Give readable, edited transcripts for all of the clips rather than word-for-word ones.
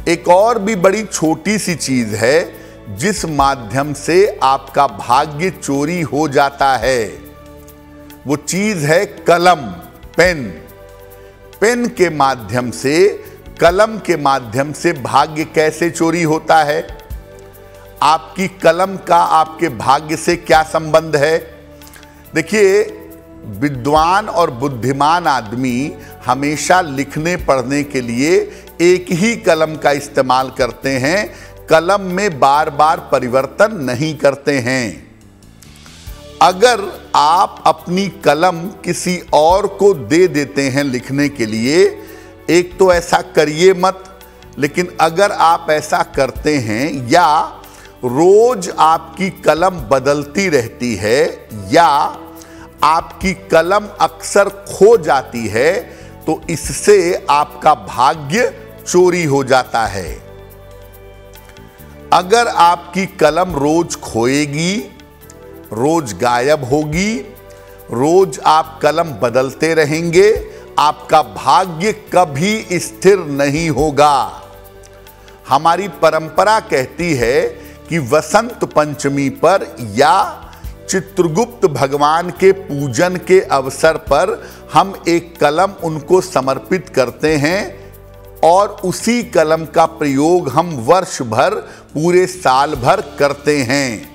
एक और भी बड़ी छोटी सी चीज है जिस माध्यम से आपका भाग्य चोरी हो जाता है, वो चीज है कलम, पेन। पेन के माध्यम से, कलम के माध्यम से भाग्य कैसे चोरी होता है? आपकी कलम का आपके भाग्य से क्या संबंध है? देखिए, विद्वान और बुद्धिमान आदमी हमेशा लिखने पढ़ने के लिए एक ही कलम का इस्तेमाल करते हैं, कलम में बार बार परिवर्तन नहीं करते हैं। अगर आप अपनी कलम किसी और को दे देते हैं लिखने के लिए, एक तो ऐसा करिए मत, लेकिन अगर आप ऐसा करते हैं या रोज आपकी कलम बदलती रहती है या आपकी कलम अक्सर खो जाती है, तो इससे आपका भाग्य चोरी हो जाता है। अगर आपकी कलम रोज खोएगी, रोज गायब होगी, रोज आप कलम बदलते रहेंगे, आपका भाग्य कभी स्थिर नहीं होगा। हमारी परंपरा कहती है कि वसंत पंचमी पर या चित्रगुप्त भगवान के पूजन के अवसर पर हम एक कलम उनको समर्पित करते हैं और उसी कलम का प्रयोग हम वर्ष भर, पूरे साल भर करते हैं।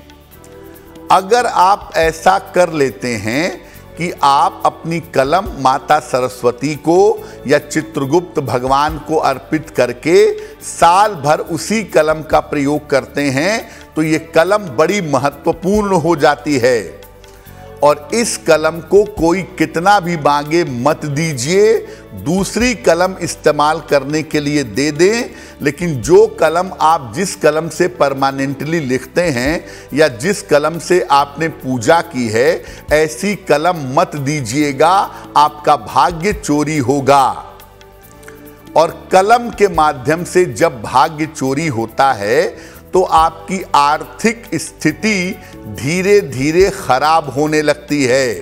अगर आप ऐसा कर लेते हैं कि आप अपनी कलम माता सरस्वती को या चित्रगुप्त भगवान को अर्पित करके साल भर उसी कलम का प्रयोग करते हैं, तो ये कलम बड़ी महत्वपूर्ण हो जाती है। और इस कलम को कोई कितना भी मांगे मत दीजिए, दूसरी कलम इस्तेमाल करने के लिए दे दें, लेकिन जो कलम आप जिस कलम से परमानेंटली लिखते हैं या जिस कलम से आपने पूजा की है, ऐसी कलम मत दीजिएगा, आपका भाग्य चोरी होगा। और कलम के माध्यम से जब भाग्य चोरी होता है तो आपकी आर्थिक स्थिति धीरे धीरे खराब होने लगती है।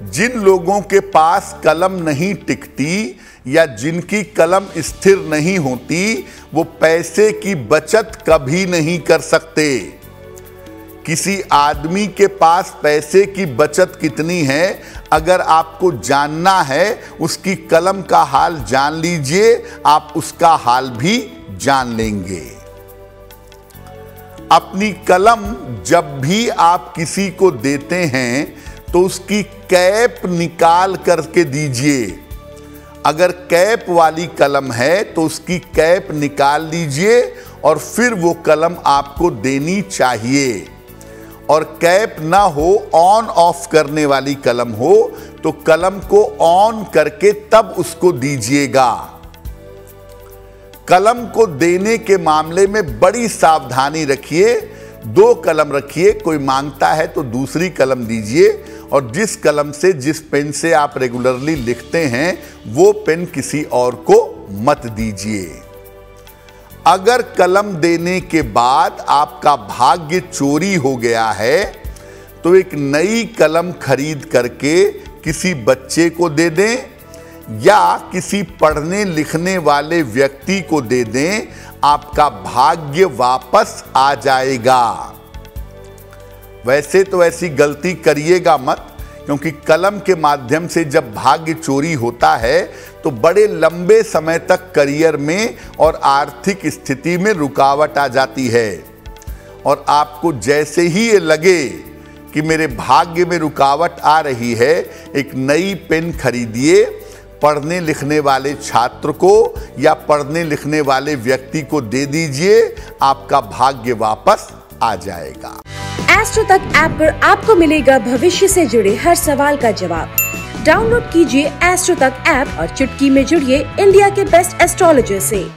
जिन लोगों के पास कलम नहीं टिकती या जिनकी कलम स्थिर नहीं होती, वो पैसे की बचत कभी नहीं कर सकते। किसी आदमी के पास पैसे की बचत कितनी है, अगर आपको जानना है, उसकी कलम का हाल जान लीजिए, आप उसका हाल भी जान लेंगे। अपनी कलम जब भी आप किसी को देते हैं तो उसकी कैप निकाल करके दीजिए। अगर कैप वाली कलम है तो उसकी कैप निकाल दीजिए और फिर वो कलम आपको देनी चाहिए। और कैप ना हो, ऑन ऑफ करने वाली कलम हो, तो कलम को ऑन करके तब उसको दीजिएगा। कलम को देने के मामले में बड़ी सावधानी रखिए। 2 कलम रखिए, कोई मांगता है तो दूसरी कलम दीजिए, और जिस कलम से, जिस पेन से आप रेगुलरली लिखते हैं, वो पेन किसी और को मत दीजिए। अगर कलम देने के बाद आपका भाग्य चोरी हो गया है, तो एक नई कलम खरीद करके किसी बच्चे को दे दें या किसी पढ़ने लिखने वाले व्यक्ति को दे दें, आपका भाग्य वापस आ जाएगा। वैसे तो ऐसी गलती करिएगा मत, क्योंकि कलम के माध्यम से जब भाग्य चोरी होता है तो बड़े लंबे समय तक करियर में और आर्थिक स्थिति में रुकावट आ जाती है। और आपको जैसे ही ये लगे कि मेरे भाग्य में रुकावट आ रही है, एक नई पेन खरीदिए, पढ़ने लिखने वाले छात्र को या पढ़ने लिखने वाले व्यक्ति को दे दीजिए, आपका भाग्य वापस आ जाएगा। एस्ट्रो तक ऐप पर आपको मिलेगा भविष्य से जुड़े हर सवाल का जवाब। डाउनलोड कीजिए एस्ट्रो तक ऐप और चुटकी में जुड़िए इंडिया के बेस्ट एस्ट्रोलॉजर से।